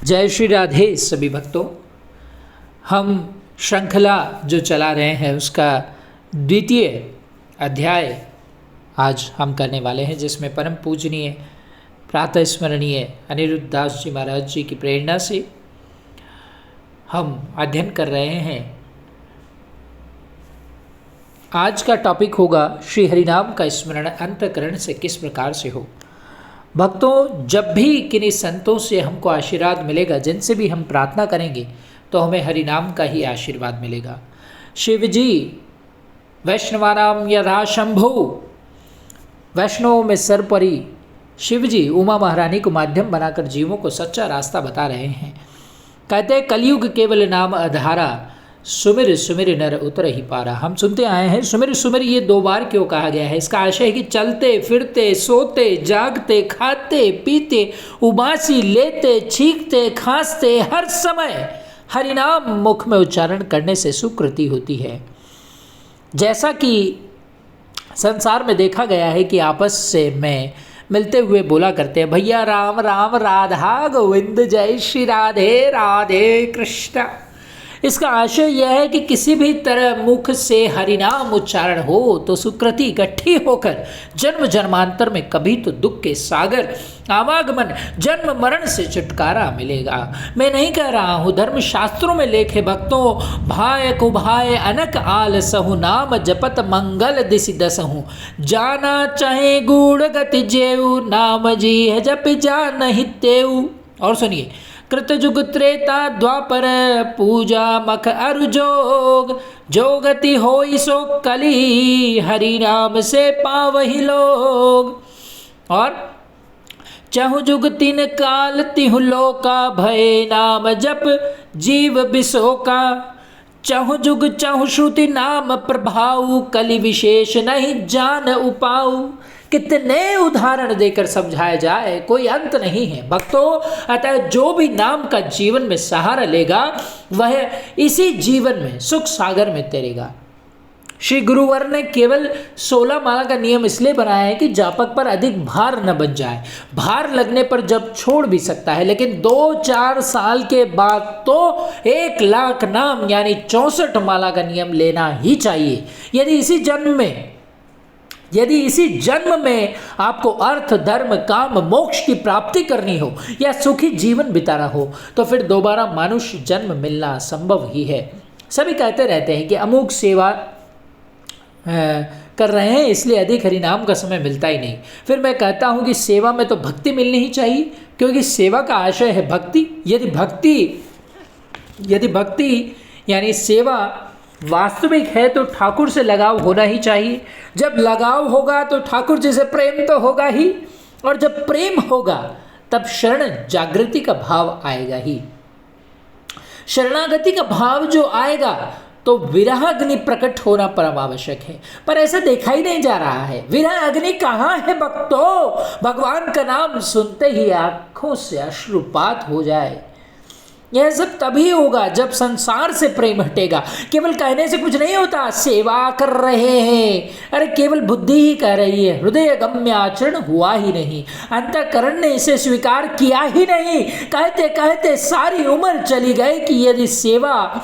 जय श्री राधे सभी भक्तों। हम श्रृंखला जो चला रहे हैं उसका द्वितीय अध्याय आज हम करने वाले हैं, जिसमें परम पूजनीय प्रातः स्मरणीय अनिरुद्ध दास जी महाराज जी की प्रेरणा से हम अध्ययन कर रहे हैं। आज का टॉपिक होगा श्री हरिनाम का स्मरण अंतःकरण से किस प्रकार से हो। भक्तों, जब भी किन्हीं संतों से हमको आशीर्वाद मिलेगा, जिनसे भी हम प्रार्थना करेंगे तो हमें हरिनाम का ही आशीर्वाद मिलेगा। शिव जी वैष्णवानाम यथा शंभु, वैष्णवों में सर्वोपरि शिव जी उमा महारानी को माध्यम बनाकर जीवों को सच्चा रास्ता बता रहे हैं। कहते हैं कलयुग केवल नाम आधारा, सुमिर सुमिर नर उतर ही पारा। हम सुनते आए हैं सुमिर सुमिर ये 2 बार क्यों कहा गया है। इसका आशय है कि चलते फिरते सोते जागते खाते पीते उबासी लेते छींकते खांसते हर समय हरिनाम मुख में उच्चारण करने से सुकृति होती है। जैसा कि संसार में देखा गया है कि आपस से में मिलते हुए बोला करते हैं भैया राम राम राधा गोविंद जय श्री राधे राधे कृष्ण। इसका आशय यह है कि किसी भी तरह मुख से हरिनाम उच्चारण हो तो सुकृति इकट्ठी होकर जन्म जन्मांतर में कभी तो दुख के सागर आवागमन जन्म मरण से छुटकारा मिलेगा। मैं नहीं कह रहा हूँ, धर्म शास्त्रों में लेखे भक्तों, भाय कुभाय अनक आल सहु नाम जपत मंगल दिशि दसहु, जाना चाहे गूढ़ गति जेऊ नाम जी है जप जान हितेऊ। और सुनिए, कृतयुग त्रेता द्वापर पूजा मख अरु जोग, जो गति होई सो कली हरि नाम से पावहि लोग। और चहु जुग तीन काल तिहु लोका भय नाम जप जीव बिसोका, चहु जुग चहु श्रुति नाम प्रभाऊ कलि विशेष नहीं जान उपाऊ। कितने उदाहरण देकर समझाया जाए, कोई अंत नहीं है भक्तों। अतः जो भी नाम का जीवन में सहारा लेगा वह इसी जीवन में सुख सागर में तैरेगा। श्री गुरुवर ने केवल 16 माला का नियम इसलिए बनाया है कि जापक पर अधिक भार न बन जाए। भार लगने पर जब छोड़ भी सकता है, लेकिन 2-4 साल के बाद तो 1 लाख नाम यानी 64 माला का नियम लेना ही चाहिए। यदि इसी जन्म में आपको अर्थ धर्म काम मोक्ष की प्राप्ति करनी हो या सुखी जीवन बिताना हो तो फिर दोबारा मनुष्य जन्म मिलना संभव ही है। सभी कहते रहते हैं कि अमुक सेवा कर रहे हैं इसलिए अधिक हरिनाम का समय मिलता ही नहीं। फिर मैं कहता हूँ कि सेवा में तो भक्ति मिलनी ही चाहिए, क्योंकि सेवा का आशय है भक्ति। यदि भक्ति यानी सेवा वास्तविक है तो ठाकुर से लगाव होना ही चाहिए। जब लगाव होगा तो ठाकुर जी से प्रेम तो होगा ही, और जब प्रेम होगा तब शरण जागृति का भाव आएगा ही। शरणागति का भाव जो आएगा तो विरह अग्नि प्रकट होना परम आवश्यक है, पर ऐसा देखा ही नहीं जा रहा है। विरह अग्नि कहाँ है भक्तों? भगवान का नाम सुनते ही आंखों से अश्रुपात हो जाए। यह सब तभी होगा जब संसार से प्रेम हटेगा। केवल कहने से कुछ नहीं होता। सेवा कर रहे हैं, अरे केवल बुद्धि ही कह रही है, हृदय गम्य आचरण हुआ ही नहीं, अंतःकरण ने इसे स्वीकार किया ही नहीं। कहते कहते सारी उम्र चली गई कि यदि सेवा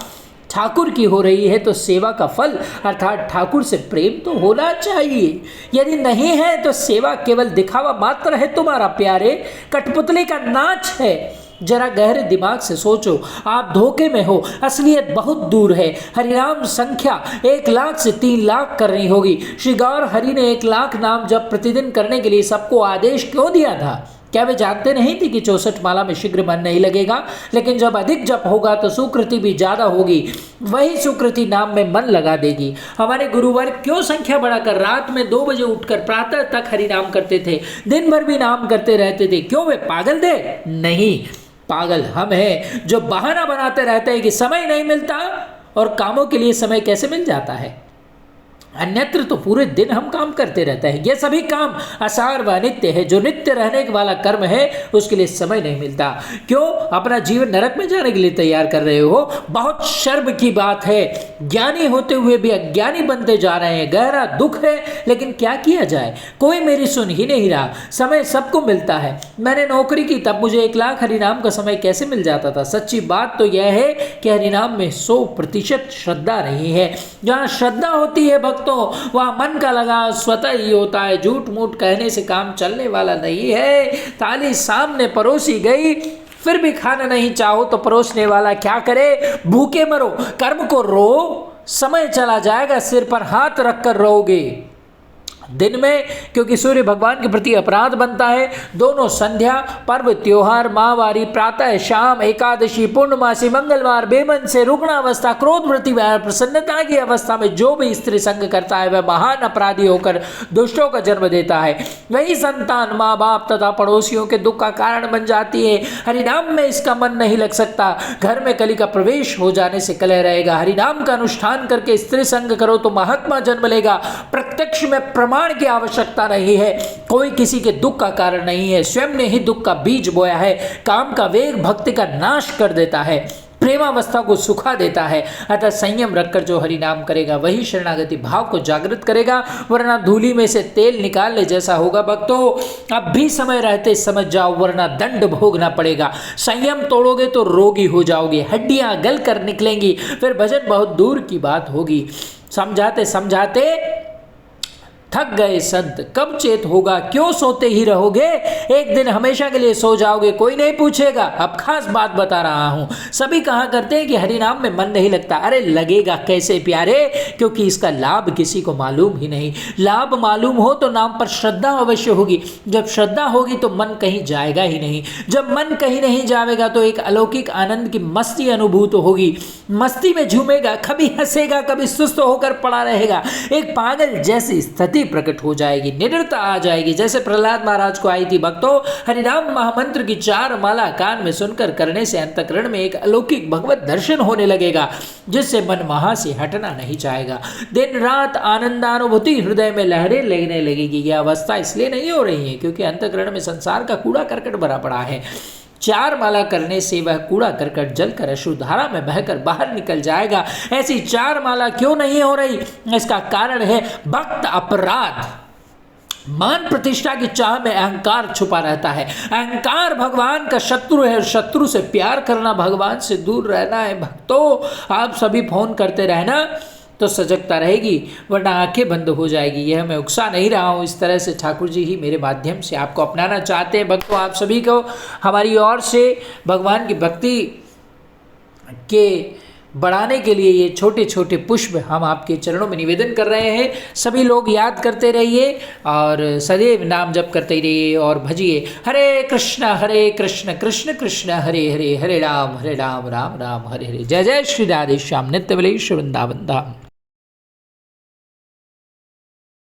ठाकुर की हो रही है तो सेवा का फल अर्थात ठाकुर से प्रेम तो होना चाहिए। यदि नहीं है तो सेवा केवल दिखावा मात्र है तुम्हारा प्यारे, कठपुतली का नाच है। जरा गहरे दिमाग से सोचो, आप धोखे में हो, असलियत बहुत दूर है। हरिनाम संख्या 1 लाख से 3 लाख करनी होगी। श्री गौर हरि ने 1 लाख नाम जप प्रतिदिन करने के लिए सबको आदेश क्यों दिया था? क्या वे जानते नहीं थे कि 64 माला में शीघ्र मन नहीं लगेगा, लेकिन जब अधिक जप होगा तो सुकृति भी ज़्यादा होगी, वही सुकृति नाम में मन लगा देगी। हमारे गुरुवर क्यों संख्या बढ़ाकर रात में 2 बजे उठकर प्रातः तक हरि नाम करते थे, दिन भर भी नाम करते रहते थे? क्यों वे पागल थे? नहीं, पागल हम हैं जो बहाना बनाते रहते हैं कि समय नहीं मिलता, और कामों के लिए समय कैसे मिल जाता है। अन्यत्र तो पूरे दिन हम काम करते रहते हैं। ये सभी काम असार व नित्य है। जो नित्य रहने वाला कर्म है उसके लिए समय नहीं मिलता। क्यों अपना जीवन नरक में जाने के लिए तैयार कर रहे हो? बहुत शर्म की बात है, ज्ञानी होते हुए भी अज्ञानी बनते जा रहे हैं। गहरा दुख है, लेकिन क्या किया जाए, कोई मेरी सुन ही नहीं रहा। समय सबको मिलता है। मैंने नौकरी की तब मुझे 1 लाख हरिनाम का समय कैसे मिल जाता था? सच्ची बात तो यह है कि हरिनाम में 100% श्रद्धा नहीं है। जहाँ श्रद्धा होती है भक्तों, वह मन का लगाव स्वतः ही होता है। झूठ मूठ कहने से काम चलने वाला नहीं है। थाली सामने परोसी गई, फिर भी खाना नहीं चाहो तो परोसने वाला क्या करे? भूखे मरो, कर्म को रो, समय चला जाएगा, सिर पर हाथ रखकर रोओगे दिन में, क्योंकि सूर्य भगवान के प्रति अपराध बनता है। दोनों संध्या, पर्व, त्योहार, माहवारी, प्रातः, शाम, एकादशी, पूर्णमासी, मंगलवार, बेमन से रुग्णावस्था, क्रोध वृत्ति, प्रसन्नता की अवस्था में जो भी स्त्री संग करता है वह महान अपराधी होकर दुष्टों का जन्म देता है। वही संतान माँ बाप तथा पड़ोसियों के दुख का कारण बन जाती है। हरिनाम में इसका मन नहीं लग सकता। घर में कली का प्रवेश हो जाने से कलह रहेगा। हरिनाम का अनुष्ठान करके स्त्री संग करो तो महात्मा जन्म लेगा। प्रत्यक्ष में प्रमाण की आवश्यकता नहीं है। कोई किसी के दुख का कारण नहीं है, स्वयं ने ही दुख का बीज बोया है। काम का वेग भक्ति का नाश कर देता है, प्रेमावस्था को सुखा देता है। अतः संयम रखकर जो हरि नाम करेगा वही शरणागति भाव को जागृत करेगा, वरना धूली में से तेल निकालने जैसा होगा। भक्तों, अब भी समय रहते समझ जाओ, वरना दंड भोगना पड़ेगा। संयम तोड़ोगे तो रोगी हो जाओगे, हड्डियां गल कर निकलेंगी, फिर भजन बहुत दूर की बात होगी। समझाते समझाते थक गए संत, कब चेत होगा, क्यों सोते ही रहोगे? एक दिन हमेशा के लिए सो जाओगे, कोई नहीं पूछेगा। अब खास बात बता रहा हूं। सभी कहा करते हैं कि हरि नाम में मन नहीं लगता। अरे लगेगा कैसे प्यारे, क्योंकि इसका लाभ किसी को मालूम ही नहीं। लाभ मालूम हो तो नाम पर श्रद्धा अवश्य होगी। जब श्रद्धा होगी तो मन कहीं जाएगा ही नहीं। जब मन कहीं नहीं जाएगा तो एक अलौकिक आनंद की मस्ती अनुभूत होगी। मस्ती में झूमेगा, कभी हंसेगा, कभी सुस्त होकर पड़ा रहेगा। एक पागल जैसी स्थिति प्रकट हो जाएगी, निडरता आ जाएगी, जैसे प्रहलाद महाराज को आई थी। भक्तों, हरिनाम महामंत्र की 4 माला कान में सुनकर करने से अंतःकरण में एक अलौकिक भगवत दर्शन होने लगेगा, जिससे मन वहां से हटना नहीं चाहेगा। दिन रात आनंदानुभूति हृदय में लहरें लगने लगेगी। यह अवस्था इसलिए नहीं हो रही है क्योंकि अंतःकरण में संसार का कूड़ा करकट भरा पड़ा है। 4 माला करने से वह कूड़ा करकट जलकर अश्रुधारा में बहकर बाहर निकल जाएगा। ऐसी 4 माला क्यों नहीं हो रही? इसका कारण है भक्त अपराध। मान प्रतिष्ठा की चाह में अहंकार छुपा रहता है। अहंकार भगवान का शत्रु है, शत्रु से प्यार करना, भगवान से दूर रहना है। भक्तों, आप सभी फोन करते रहना तो सजगता रहेगी, वरना आंखें बंद हो जाएगी। यह मैं उकसा नहीं रहा हूँ, इस तरह से ठाकुर जी ही मेरे माध्यम से आपको अपनाना चाहते हैं। भक्तों, आप सभी को हमारी ओर से भगवान की भक्ति के बढ़ाने के लिए ये छोटे छोटे पुष्प हम आपके चरणों में निवेदन कर रहे हैं। सभी लोग याद करते रहिए और सदैव नाम जप करते रहिए और भजिए। हरे कृष्ण कृष्ण कृष्ण हरे हरे, हरे राम राम राम हरे हरे। जय जय श्री राधे श्याम नित्य वल्ली वृंदावन धाम।